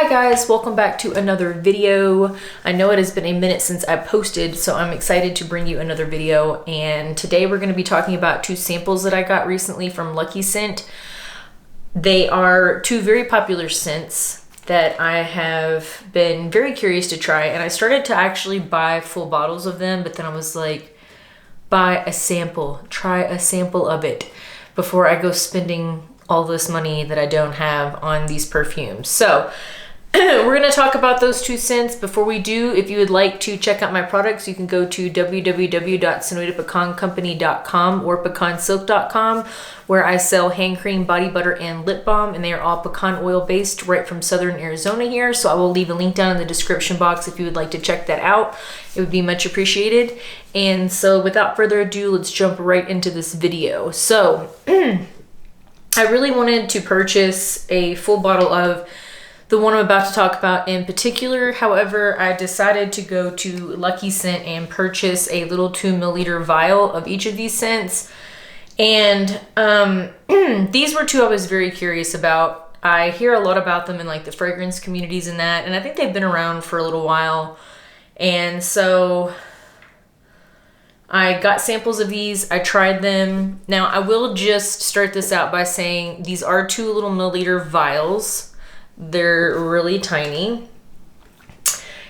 Hi guys, welcome back to another video. I know it has been a minute since I posted, so I'm excited to bring you another video. And today we're going to be talking about two samples that I got recently from Lucky Scent. They are two very popular scents that I have been very curious to try, and I started to actually buy full bottles of them, but then I was like, buy a sample, try a sample of it before I go spending all this money that I don't have on these perfumes. So we're going to talk about those two scents. Before we do, if you would like to check out my products, you can go to www.sonodapecancompany.com or pecansilk.com, where I sell hand cream, body butter, and lip balm, and they are all pecan oil based right from Southern Arizona here. So I will leave a link down in the description box if you would like to check that out. It would be much appreciated. And so without further ado, let's jump right into this video. So I really wanted to purchase a full bottle of the one I'm about to talk about in particular. However, I decided to go to Lucky Scent and purchase a little 2 milliliter vial of each of these scents. And these were two I was very curious about. I hear a lot about them in like the fragrance communities and that, and I think they've been around for a little while. And so I got samples of these, I tried them. Now I will just start this out by saying these are 2 little milliliter vials. They're really tiny.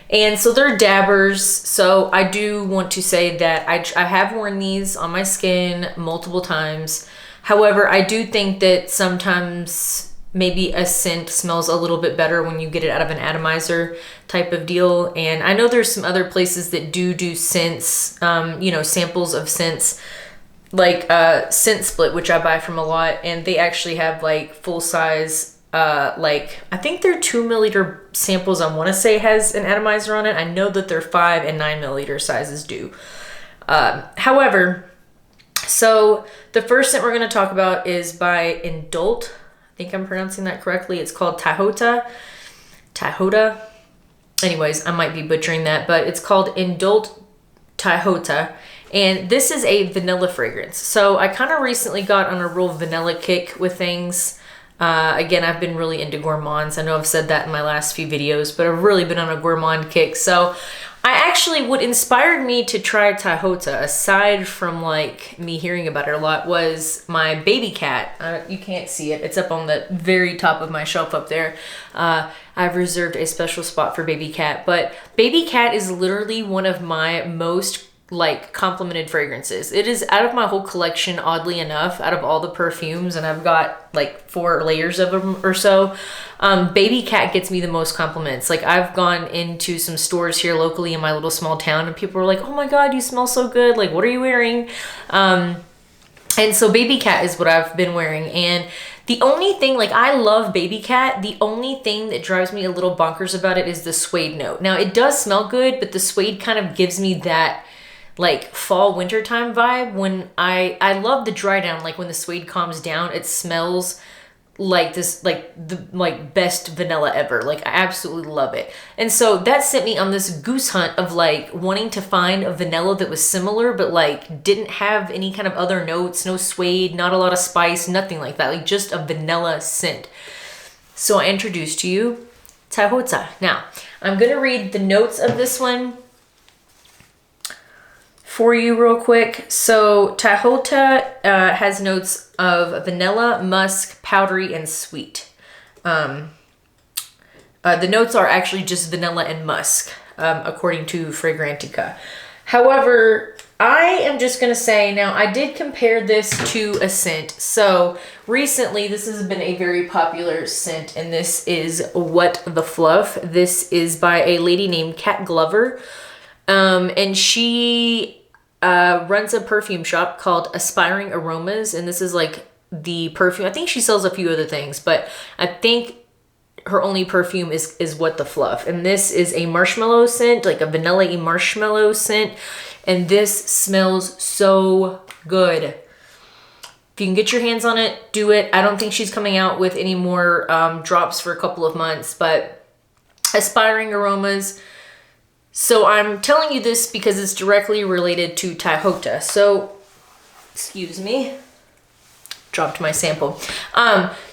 And so they're dabbers. So I do want to say that I have worn these on my skin multiple times. However, I do think that sometimes maybe a scent smells a little bit better when you get it out of an atomizer type of deal. And I know there's some other places that do scents, you know, samples of scents, like Scent Split, which I buy from a lot, and they actually have like full size, like I think their 2 milliliter samples I want to say has an atomizer on it. I know that their 5 and 9 milliliter sizes do. However, so the first scent we're going to talk about is by Indult. I think I'm pronouncing that correctly. It's called Tihota. Anyways, I might be butchering that, but it's called Indult Tihota. And this is a vanilla fragrance. So I kind of recently got on a real vanilla kick with things. Again, I've been really into gourmands. I know I've said that in my last few videos, but I've really been on a gourmand kick. So what inspired me to try Tihota, aside from like me hearing about it a lot, was my baby cat. You can't see it. It's up on the very top of my shelf up there. I've reserved a special spot for baby cat, but baby cat is literally one of my most like complimented fragrances. It is out of my whole collection, oddly enough, out of all the perfumes, and I've got like 4 layers of them or so. Baby cat gets me the most compliments. Like I've gone into some stores here locally in my little small town, and people are like, "Oh my God, you smell so good. Like, what are you wearing?" And so baby cat is what I've been wearing. And the only thing, like I love baby cat, the only thing that drives me a little bonkers about it is the suede note. Now it does smell good, but the suede kind of gives me that like fall wintertime vibe. When I love the dry down, like when the suede calms down, it smells like this, like the best vanilla ever. Like I absolutely love it. And so that sent me on this goose hunt of like wanting to find a vanilla that was similar, but like didn't have any kind of other notes, no suede, not a lot of spice, nothing like that, like just a vanilla scent. So I introduced to you Tihota. Now I'm gonna read the notes of this one for you real quick. So Tihota has notes of vanilla, musk, powdery, and sweet. The notes are actually just vanilla and musk, according to Fragrantica. However, I am just gonna say, now I did compare this to a scent. So recently, this has been a very popular scent, and this is What the Fluff. This is by a lady named Kat Glover. And she runs a perfume shop called Aspiring Aromas, and this is like the perfume. I think she sells a few other things, but I think her only perfume is What the Fluff. And this is a marshmallow scent, like a vanilla-y marshmallow scent, and this smells so good. If you can get your hands on it, do it. I don't think she's coming out with any more drops for a couple of months, but Aspiring Aromas. So I'm telling you this because it's directly related to Tihota. So, excuse me, dropped my sample.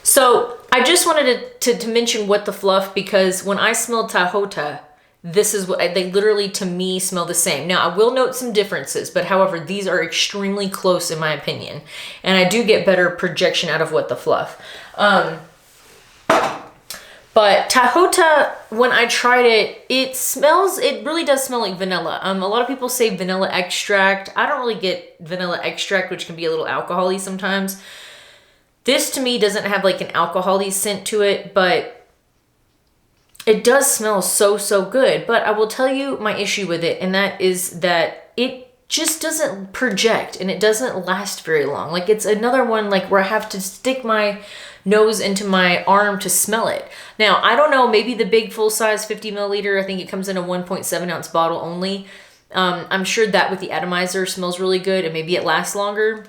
So I just wanted to mention What the Fluff, because when I smelled Tihota, this is what they literally, to me, smell the same. Now, I will note some differences, but however, these are extremely close in my opinion. And I do get better projection out of What the Fluff. But Tihota, when I tried it, it really does smell like vanilla. A lot of people say vanilla extract. I don't really get vanilla extract, which can be a little alcohol-y sometimes. This to me doesn't have like an alcohol-y scent to it, but it does smell so, so good. But I will tell you my issue with it, and that is that it just doesn't project and it doesn't last very long. Like, it's another one like where I have to stick my nose into my arm to smell it. Now, I don't know, maybe the big full size 50 milliliter, I think it comes in a 1.7 ounce bottle only. I'm sure that with the atomizer smells really good and maybe it lasts longer.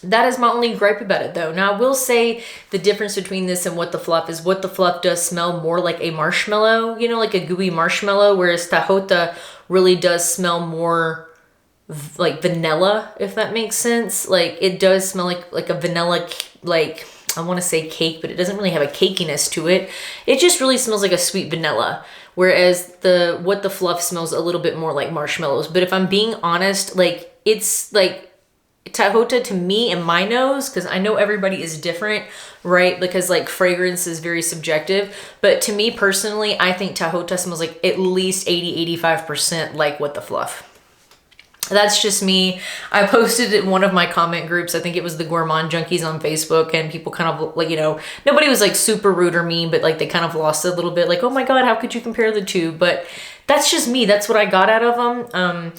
That is my only gripe about it though. Now, I will say the difference between this and What the Fluff is What the Fluff does smell more like a marshmallow, you know, like a gooey marshmallow, whereas Tihota really does smell more like vanilla, if that makes sense. Like, it does smell like a vanilla, like, I want to say cake, but it doesn't really have a cakiness to it. It just really smells like a sweet vanilla. Whereas the What the Fluff smells a little bit more like marshmallows. But if I'm being honest, like, it's like Tihota to me in my nose, because I know everybody is different, right? Because like fragrance is very subjective. But to me personally, I think Tihota smells like at least 80-85% like What the Fluff. That's just me. I posted it in one of my comment groups. I think it was the Gourmand Junkies on Facebook, and people kind of like, you know, nobody was like super rude or mean, but like they kind of lost it a little bit. Like, oh my God, how could you compare the two? But that's just me. That's what I got out of them.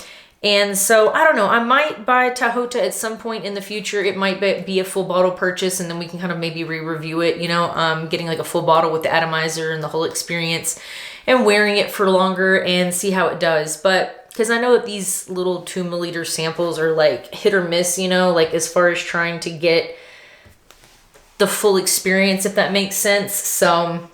And so I don't know, I might buy Tihota at some point in the future. It might be a full bottle purchase, and then we can kind of maybe re-review it, you know, getting like a full bottle with the atomizer and the whole experience and wearing it for longer and see how it does. But because I know that these little 2 milliliter samples are like hit or miss, you know, like as far as trying to get the full experience, if that makes sense. So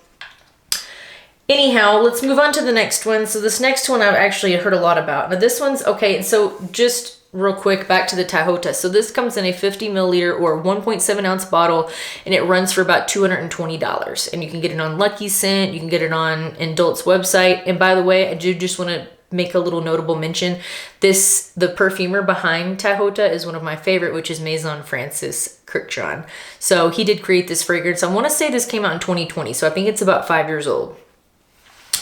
anyhow, let's move on to the next one. So this next one I've actually heard a lot about. Now this one's, okay, so just real quick, back to the Tihota. So this comes in a 50 milliliter or 1.7 ounce bottle, and it runs for about $220. And you can get it on Lucky Scent, you can get it on Indults website. And by the way, I do just want to make a little notable mention. The perfumer behind Tihota is one of my favorite, which is Maison Francis Kirkjohn. So he did create this fragrance. I want to say this came out in 2020, so I think it's about 5 years old.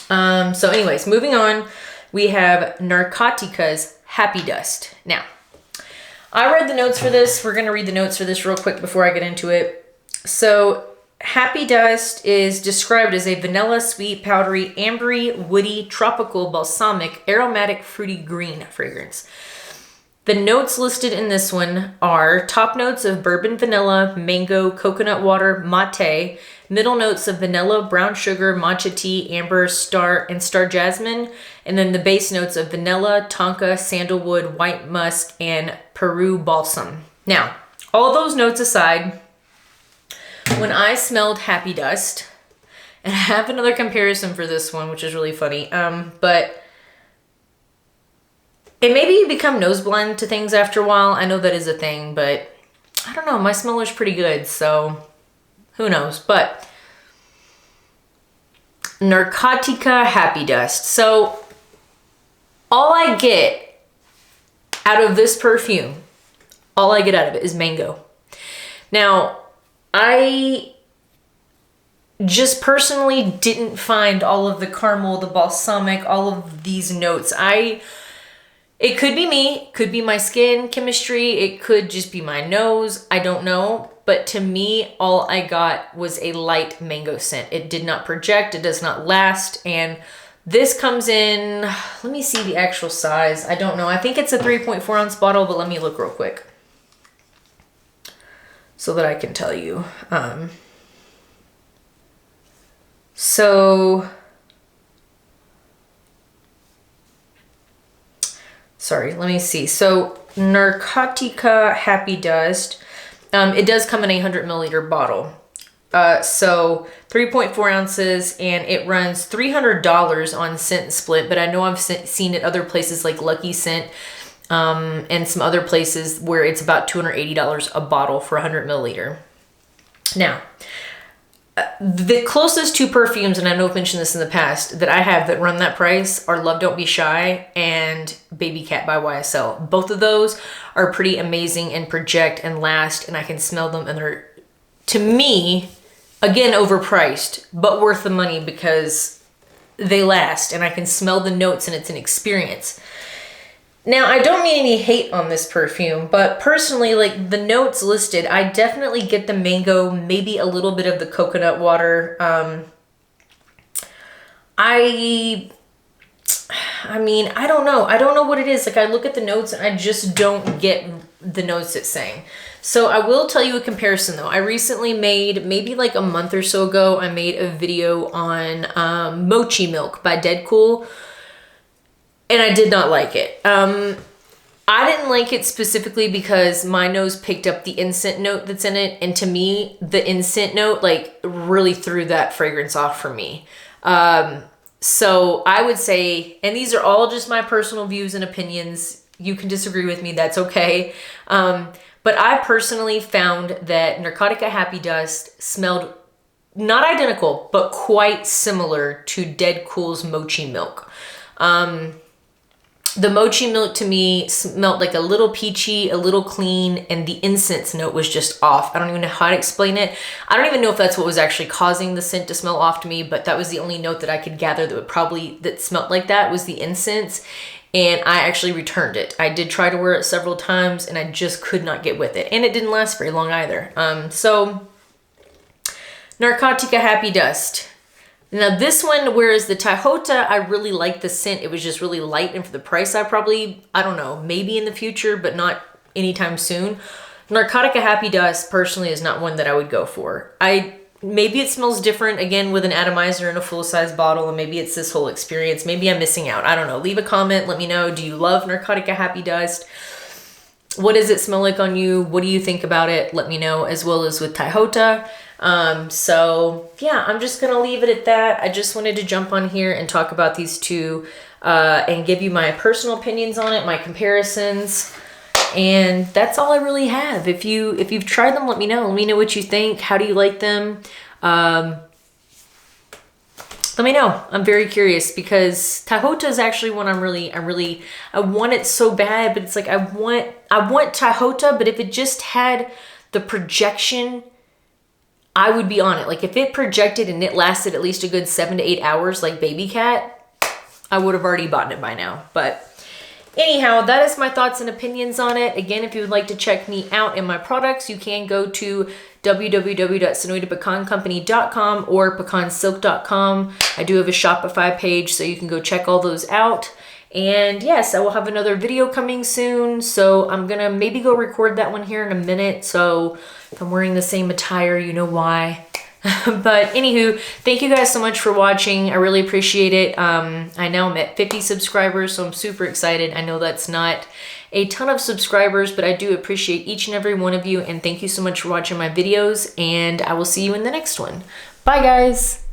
So anyways, moving on, we have Narcotica's Happy Dust. Now, I read the notes for this. We're going to read the notes for this real quick before I get into it. So Happy Dust is described as a vanilla, sweet, powdery, ambery, woody, tropical, balsamic, aromatic, fruity green fragrance. The notes listed in this one are top notes of bourbon vanilla, mango, coconut water, mate, middle notes of vanilla, brown sugar, matcha tea, amber, star jasmine, and then the base notes of vanilla, tonka, sandalwood, white musk, and Peru balsam. Now, all those notes aside, when I smelled Happy Dust, and I have another comparison for this one, which is really funny, but it maybe you become nose blind to things after a while. I know that is a thing, but I don't know. My smeller's pretty good, so who knows? But Narcotica Happy Dust. So all I get out of this perfume, all I get out of it is mango. Now, I just personally didn't find all of the caramel, the balsamic, all of these notes. It could be me, could be my skin chemistry, it could just be my nose, I don't know. But to me, all I got was a light mango scent. It did not project, it does not last, and this comes in, let me see the actual size. I don't know, I think it's a 3.4 ounce bottle, but let me look real quick so that I can tell you. Sorry, let me see. So Narcotica Happy Dust, it does come in a 100 milliliter bottle. So 3.4 ounces, and it runs $300 on Scent and Split, but I know I've seen it other places like Lucky Scent, and some other places where it's about $280 a bottle for 100 milliliter. Now, The closest two perfumes, and I know I've mentioned this in the past, that I have that run that price are Love Don't Be Shy and Baby Cat by YSL. Both of those are pretty amazing and project and last, and I can smell them, and they're, to me, again, overpriced, but worth the money because they last, and I can smell the notes, and it's an experience. Now, I don't mean any hate on this perfume, but personally, like the notes listed, I definitely get the mango, maybe a little bit of the coconut water. I mean, I don't know. I don't know what it is. Like, I look at the notes and I just don't get the notes it's saying. So I will tell you a comparison though. I recently made, maybe like a month or so ago, I made a video on Mochi Milk by Dead Cool. And I did not like it. I didn't like it specifically because my nose picked up the incense note that's in it. And to me, the incense note like really threw that fragrance off for me. So I would say, and these are all just my personal views and opinions. You can disagree with me, that's okay. But I personally found that Narcotica Happy Dust smelled not identical, but quite similar to Dead Cool's Mochi Milk. The Mochi Milk to me smelled like a little peachy, a little clean, and the incense note was just off. I don't even know how to explain it. I don't even know if that's what was actually causing the scent to smell off to me, but that was the only note that I could gather that smelled like that was the incense. And I actually returned it. I did try to wear it several times and I just could not get with it. And it didn't last very long either. So Narcotica Happy Dust. Now this one, whereas the Tihota, I really liked the scent. It was just really light, and for the price, I don't know, maybe in the future, but not anytime soon. Narcotica Happy Dust, personally, is not one that I would go for. Maybe it smells different, again, with an atomizer in a full-size bottle, and maybe it's this whole experience. Maybe I'm missing out. I don't know. Leave a comment. Let me know. Do you love Narcotica Happy Dust? What does it smell like on you? What do you think about it? Let me know, as well as with Tihota. So yeah, I'm just gonna leave it at that. I just wanted to jump on here and talk about these two and give you my personal opinions on it, my comparisons, and that's all I really have. If you've tried them, let me know. Let me know what you think. How do you like them? Let me know. I'm very curious because Tihota is actually one I want it so bad, but it's like I want Tihota, but if it just had the projection, I would be on it. Like if it projected and it lasted at least a good 7 to 8 hours like Baby Cat, I would have already bought it by now. But anyhow, that is my thoughts and opinions on it. Again, if you would like to check me out and my products, you can go to www.sonoitapecancompany.com or pecansilk.com. I do have a Shopify page, so you can go check all those out. And yes, I will have another video coming soon, so I'm gonna maybe go record that one here in a minute. So if I'm wearing the same attire, you know why. But anywho, thank you guys so much for watching. I really appreciate it. I know I'm at 50 subscribers, so I'm super excited. I know that's not a ton of subscribers, but I do appreciate each and every one of you, and thank you so much for watching my videos, and I will see you in the next one. Bye guys.